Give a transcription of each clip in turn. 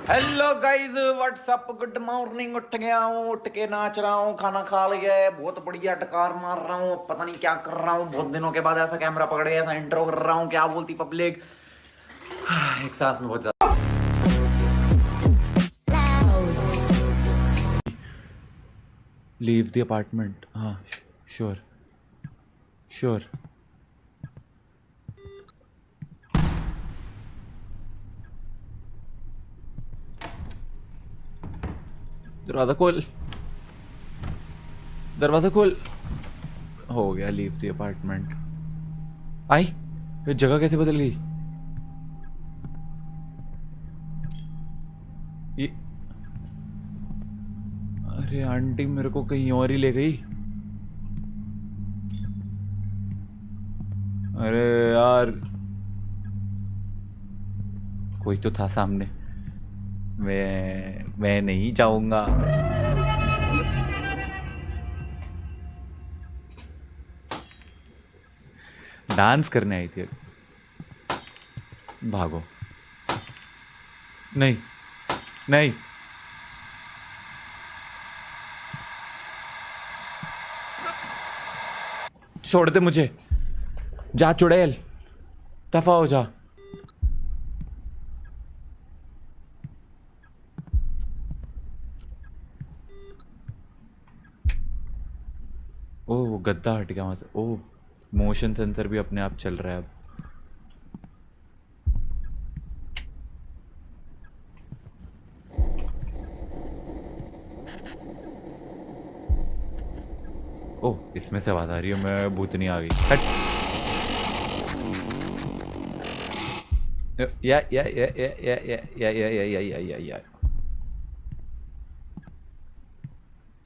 Hello guys, what's up, good morning. उठ गया हूँ, उठ के नाच रहा हूँ, खाना खा लिया है, बहुत बढ़िया टकार मार रहा हूँ। पता नहीं क्या कर रहा हूँ, बहुत दिनों के बाद ऐसा कैमरा पकड़ के ऐसा इंट्रो कर रहा हूँ। क्या बोलती पब्लिक। एक सांस में बहुत ज्यादा। Leave the apartment. हाँ, श्योर श्योर। दरवाजा खोल, दरवाजा खोल। हो गया, लीव द अपार्टमेंट। आई, ये जगह कैसे बदल गई? ये, अरे आंटी मेरे को कहीं और ही ले गई। अरे यार, कोई तो था सामने। मैं नहीं जाऊंगा। डांस करने आई थी। भागो। नहीं, नहीं। छोड़ दे मुझे। जा चुड़ैल, दफा हो जा। ओह, वो गद्दा हट गया वहां से। ओह, मोशन सेंसर भी अपने आप चल रहा है अब। ओह, इसमें से आवाज आ रही है। मैं भूतनी आ गई। हट।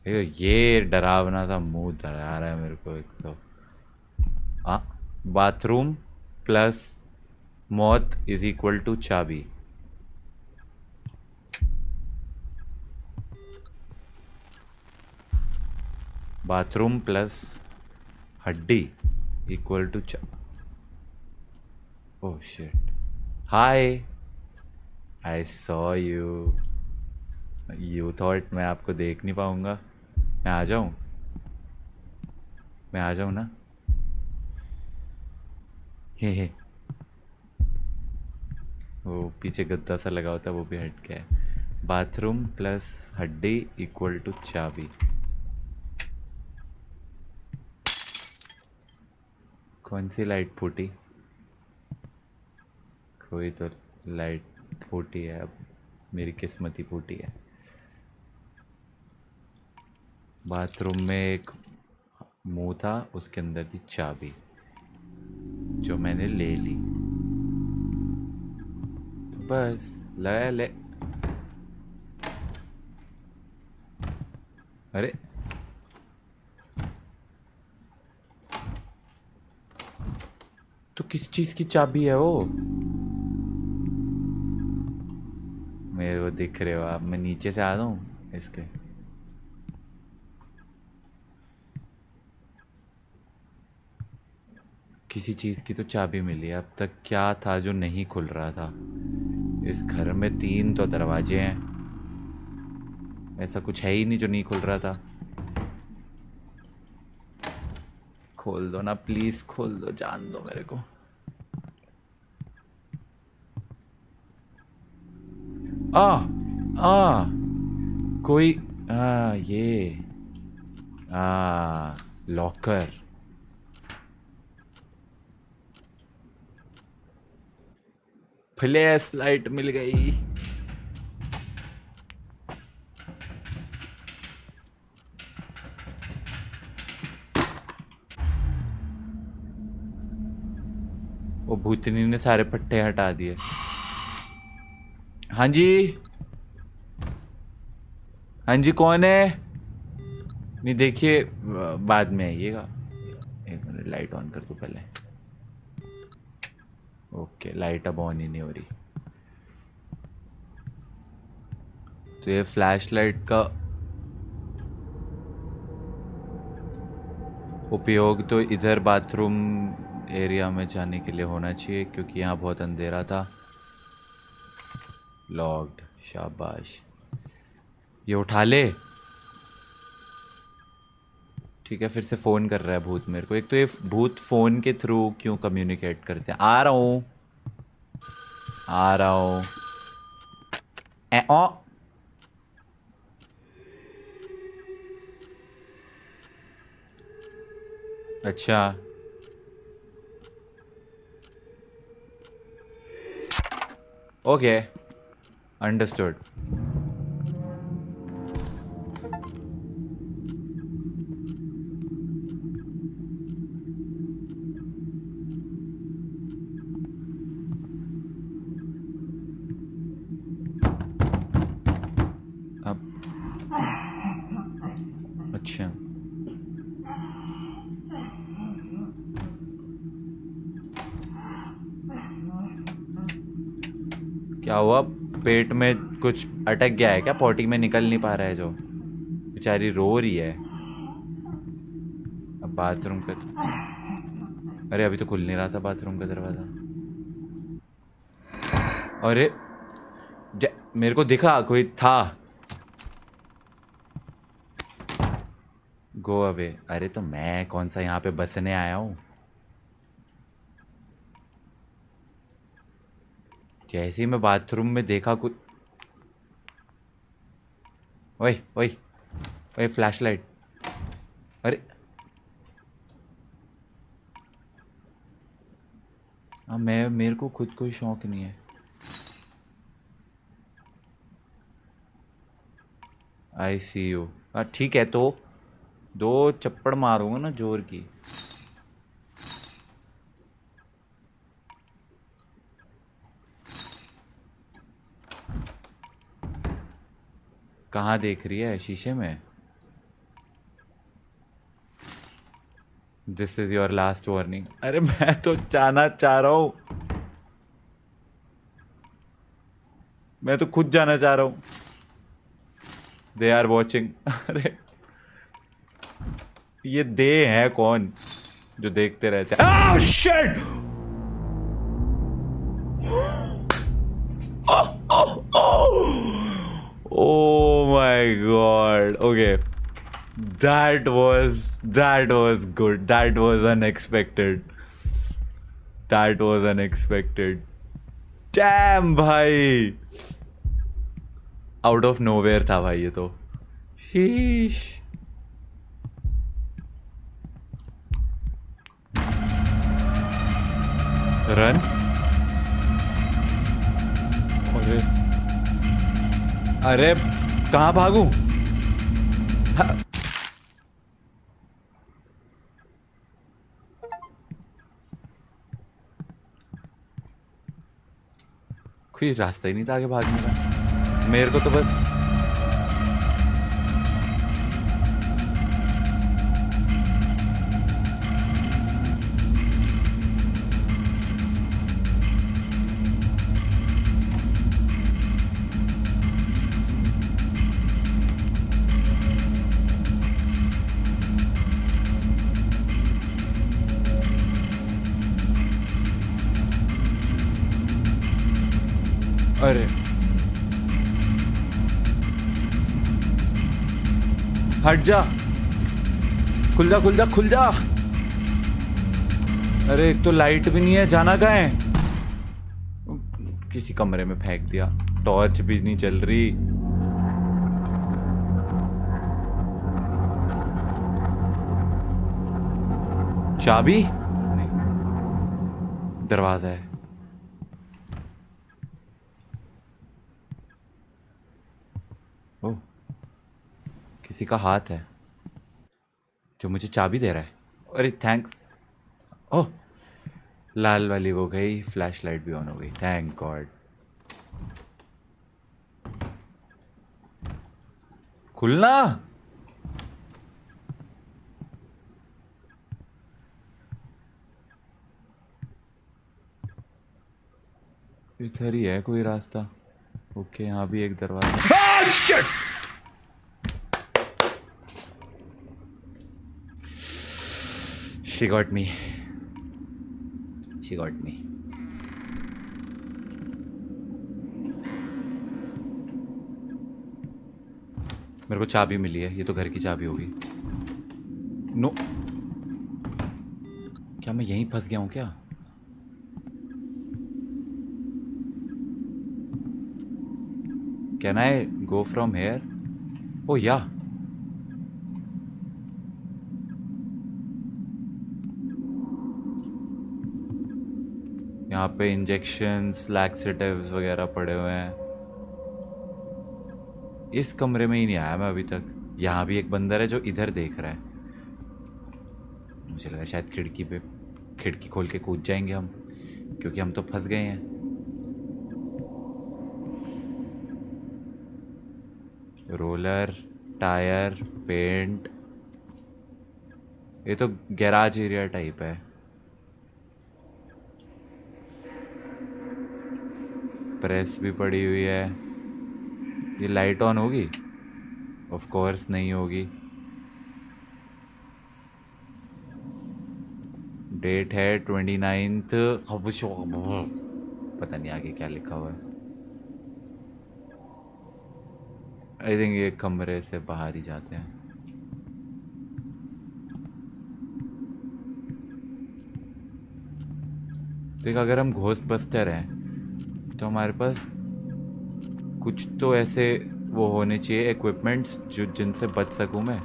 या ये डरावना सा मुंह डरा रहा है मेरे को एक तो। हाँ, बाथरूम प्लस मौत इज इक्वल टू चाबी। बाथरूम प्लस हड्डी equal to oh shit. Hi, I saw you. You thought मैं आपको देख नहीं पाऊंगा। मैं आ जाऊं? मैं आ जाऊं ना? हे। वो पीछे गद्दा सा लगा होता है, वो भी हट गया है। बाथरूम प्लस हड्डी इक्वल टू चाबी। कौन सी लाइट फूटी? कोई तो लाइट फूटी है अब। मेरी किस्मत ही फूटी है। बाथरूम में एक मुंह था, उसके अंदर थी चाबी जो मैंने ले ली। तो बस लगा ले। अरे तो किस चीज की चाबी है वो? मेरे को दिख रहे हो आप? मैं नीचे से आ जाऊं इसके? किसी चीज की तो चाबी मिली। अब तक क्या था जो नहीं खुल रहा था? इस घर में 3 तो दरवाजे हैं। ऐसा कुछ है ही नहीं जो नहीं खुल रहा था। खोल दो ना प्लीज, खोल दो, जान दो मेरे को। आ आ कोई ये लॉकर। फ्लैश लाइट मिल गई। वो भूतनी ने सारे पट्टे हटा दिए। हाँ जी, हाँ जी, कौन है? नहीं देखिए, बाद में आइएगा। एक मिनट, लाइट ऑन कर दो पहले। ओके, लाइट अब ऑन ही नहीं हो रही। तो ये फ्लैश लाइट का उपयोग तो इधर बाथरूम एरिया में जाने के लिए होना चाहिए, क्योंकि यहाँ बहुत अंधेरा था। लॉक्ड। शाबाश, ये उठा ले। ठीक है, फिर से फोन कर रहा है भूत मेरे को। एक तो ये भूत फोन के थ्रू क्यों कम्युनिकेट करते हैं। आ रहा हूँ, आ रहा हूँ। अच्छा, ओके, अंडरस्टूड। अब अच्छा, क्या हुआ? पेट में कुछ अटक गया है क्या? पॉटी में निकल नहीं पा रहा है जो? बेचारी रो रही है। अब बाथरूम का, अरे अभी तो खुल नहीं रहा था बाथरूम का दरवाजा। अरे मेरे को दिखा कोई था। Go away. अरे तो मैं कौन सा यहाँ पे बसने आया हूँ? जैसे ही मैं बाथरूम में देखा कुछ, ओए ओए ओए, फ्लैशलाइट। अरे हाँ, मेरे को खुद कोई शौक नहीं है। आई सी यू। ठीक है, तो दो चप्पड़ मारूंगा ना जोर की। कहाँ देख रही है? शीशे में? This is your last warning. अरे मैं तो जाना चाह रहा हूँ, मैं तो खुद जाना चाह रहा हूँ। They are watching. अरे ये दे है कौन जो देखते रहते हैं? Oh, shit! Oh my god. Okay. That was good. That was unexpected. That was unexpected. Damn भाई, आउट ऑफ नोवेयर था भाई ये तो। शीश। रन। अरे अरे कहाँ भागूं? कोई रास्ता ही नहीं था आगे भागने का। मेरे को तो बस अरे हट जा, खुल जा खुल जा खुल जा। अरे एक तो लाइट भी नहीं है, जाना कहाँ है? किसी कमरे में फेंक दिया, टॉर्च भी नहीं चल रही। चाबी नहीं, दरवाजा है। ओह, किसी का हाथ है जो मुझे चाबी दे रहा है। अरे थैंक्स। ओह, लाल वाली वो गई, फ्लैश लाइट भी ऑन हो गई, थैंक गॉड। खुलना। इधर ही है कोई रास्ता। ओके, यहाँ भी एक दरवाजा। She got me. She got me. मेरे को चाबी मिली है, ये तो घर की चाबी होगी। नो, क्या मैं यहीं फंस गया हूँ क्या? Can I go from here? Oh yeah, यहाँ पे इंजेक्शंस, लैक्सेटिव्स वगैरह पड़े हुए हैं। इस कमरे में ही नहीं आया मैं अभी तक। यहाँ भी एक बंदर है जो इधर देख रहा है। मुझे लगा शायद खिड़की खोल के कूद जाएंगे हम, क्योंकि हम तो फंस गए हैं। रोलर, टायर, पेंट, ये तो गैराज एरिया टाइप है। प्रेस भी पड़ी हुई है। ये लाइट ऑन होगी? ऑफ कोर्स नहीं होगी। डेट है 29th। पता नहीं आगे क्या लिखा हुआ है। आई थिंक ये कमरे से बाहर ही जाते हैं। देख, अगर हम घोस्ट बस्टर हैं तो हमारे पास कुछ तो ऐसे वो होने चाहिए इक्विपमेंट्स जो जिनसे बच सकूं मैं।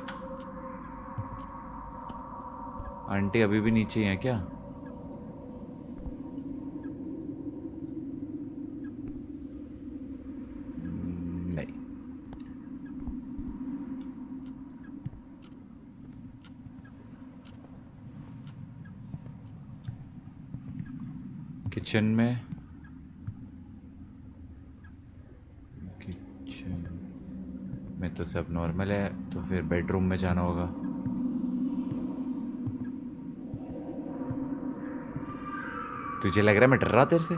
आंटी अभी भी नीचे ही हैं क्या? नहीं। किचन में, तो सब नॉर्मल है, तो फिर बेडरूम में जाना होगा। तुझे लग रहा है मैं डर रहा तेरे से?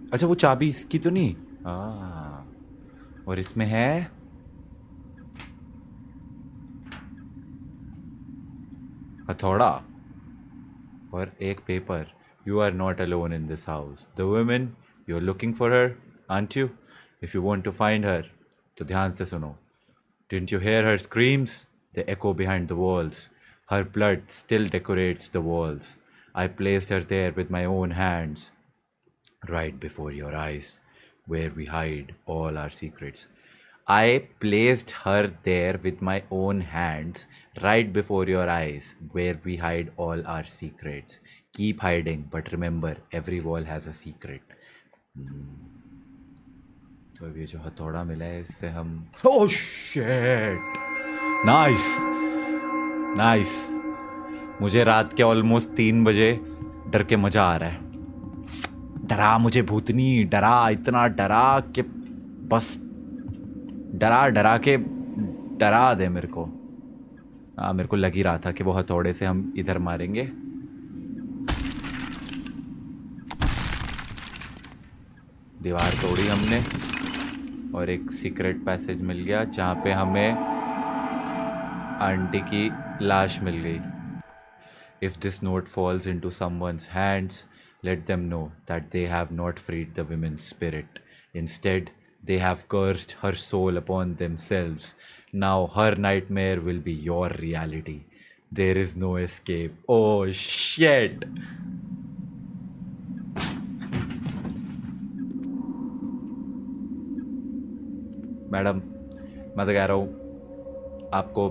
अच्छा, वो चाबी इसकी तो नहीं? और इसमें है हथौड़ा और एक paper. You are not alone in this house. The woman, you're looking for her, aren't you? If you want to find her, तो ध्यान से सुनो. Didn't you hear her screams? They echo behind the walls. Her blood still decorates the walls. I placed her there with my own hands, right before your eyes, where we hide all our secrets. I placed her there with my own hands, right before your eyes, where we hide all our secrets. Keep hiding, but remember, every wall has a secret. तो अब ये जो हथौड़ा मिला है, इससे हम Oh shit! Nice! Nice! मुझे रात के ऑलमोस्ट 3 बजे डर के मजा आ रहा है। डरा मुझे भूतनी, डरा, इतना डरा कि बस डरा के डरा दे मेरे को। मेरे को लग ही रहा था कि वो हथौड़े से हम इधर मारेंगे। दीवार तोड़ी हमने और एक सीक्रेट पैसेज मिल गया जहाँ पे हमें आंटी की लाश मिल गई। If this note falls into someone's hands, let them know that they have not freed the women's spirit. Instead, they have cursed her soul upon themselves. Now her nightmare will be your reality. There is no escape. Oh shit! Madam, मैं तो कह रहा हूँ आपको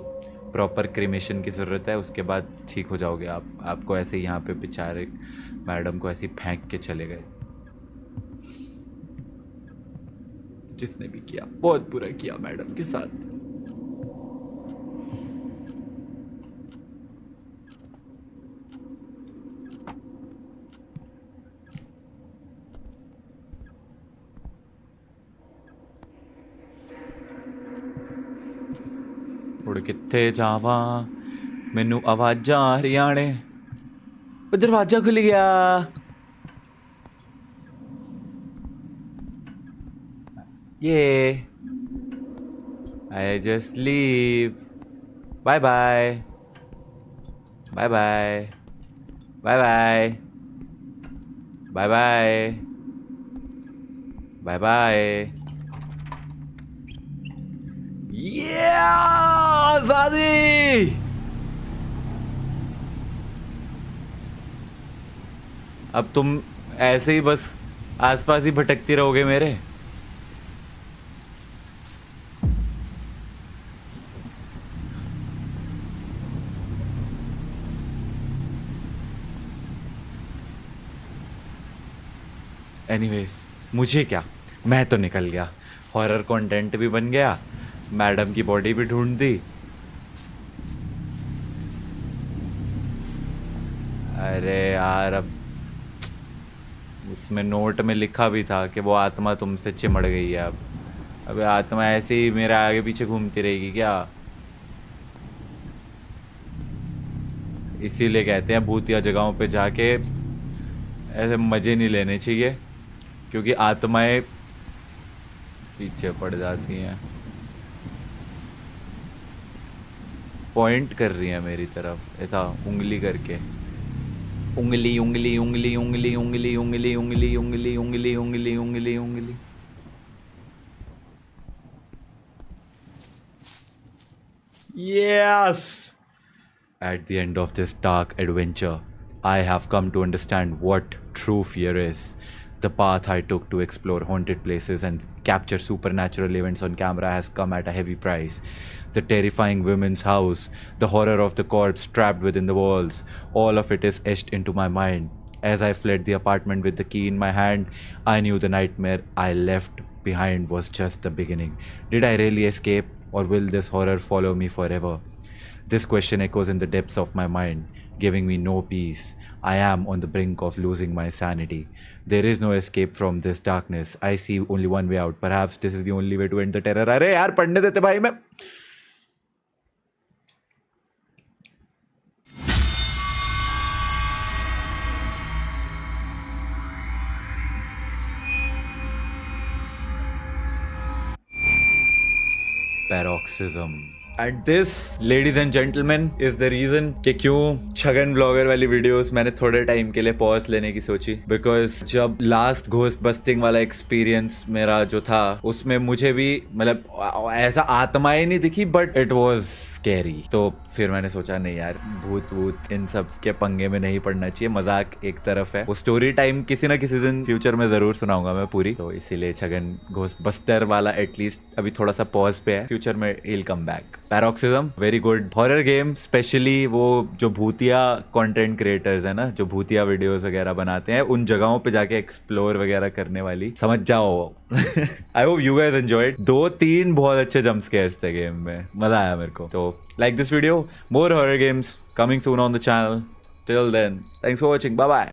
proper cremation की ज़रूरत है, उसके बाद ठीक हो जाओगे आप। आपको ऐसे यहाँ पे बेचारे मैडम को ऐसे फेंक के चले गए। जिसने भी किया बहुत बुरा किया मैडम के साथ। उड़ कित्थे जावा मैनू आवाज़ां हरियाणे। दरवाजा खुल गया। Yeah. I just leave. Bye bye. Bye bye. Bye bye. Bye bye. Bye bye. Yeah, आजादी. अब तुम ऐसे ही बस आसपास ही भटकती रहोगे मेरे. एनीवेज, मुझे क्या, मैं तो निकल गया. हॉरर कंटेंट भी बन गया, मैडम की बॉडी भी ढूंढ दी. अरे यार, अब उसमें नोट में लिखा भी था कि वो आत्मा तुमसे चिमड़ गई है. अब अबे आत्मा ऐसे ही मेरे आगे पीछे घूमती रहेगी क्या? इसीलिए कहते हैं भूतिया जगहों पे जाके ऐसे मज़े नहीं लेने चाहिए, क्योंकि आत्माएं पीछे पड़ जाती हैं. पॉइंट कर रही हैं मेरी तरफ ऐसा उंगली करके. उंगली उंगली उंगली उंगली उंगली उंगली उंगली उंगली उंगली उंगली उंगली उंगली. Yes! At the end of this dark adventure, I have come to understand what true fear is. The path I took to explore haunted places and capture supernatural events on camera has come at a heavy price. The terrifying women's house, the horror of the corpse trapped within the walls, all of it is etched into my mind. As I fled the apartment with the key in my hand, I knew the nightmare I left behind was just the beginning. Did I really escape, or will this horror follow me forever? This question echoes in the depths of my mind, giving me no peace. I am on the brink of losing my sanity. There is no escape from this darkness. I see only one way out. Perhaps this is the only way to end the terror. अरे यार पढ़ने देते भाई. मैं Paroxysm. And this, ladies and gentlemen, is the reason कि क्यों Chhagan blogger वाली videos मैंने थोड़े टाइम के लिए पॉज लेने की सोची. बिकॉज जब लास्ट घोस्ट बस्टिंग वाला एक्सपीरियंस मेरा जो था, उसमें मुझे भी मतलब ऐसा आत्माएं नहीं दिखी, बट इट वॉज स्कैरी. तो फिर मैंने सोचा नहीं यार, भूत वूत इन सब के पंगे में नहीं पड़ना चाहिए. मजाक एक तरफ है, वो स्टोरी टाइम किसी ना किसी दिन फ्यूचर में जरूर सुनाऊंगा मैं पूरी. तो इसीलिए छगन घोस्ट बस्टर वाला एटलीस्ट अभी थोड़ा सा पॉज पे है. फ्यूचर में he'll come back. Paroxysm very good horror game, specially वो जो भूतिया कंटेंट क्रिएटर्स है ना, जो भूतिया वीडियोस वगैरह बनाते हैं, उन जगहों पे जाके एक्सप्लोर वगैरह करने वाली, समझ जाओ. I hope you guys enjoyed. 2-3 बहुत अच्छे जंप स्केयर्स थे गेम में, मजा आया मेरे को. तो like this video, more horror games coming soon on the channel. Till then, thanks for watching, bye bye.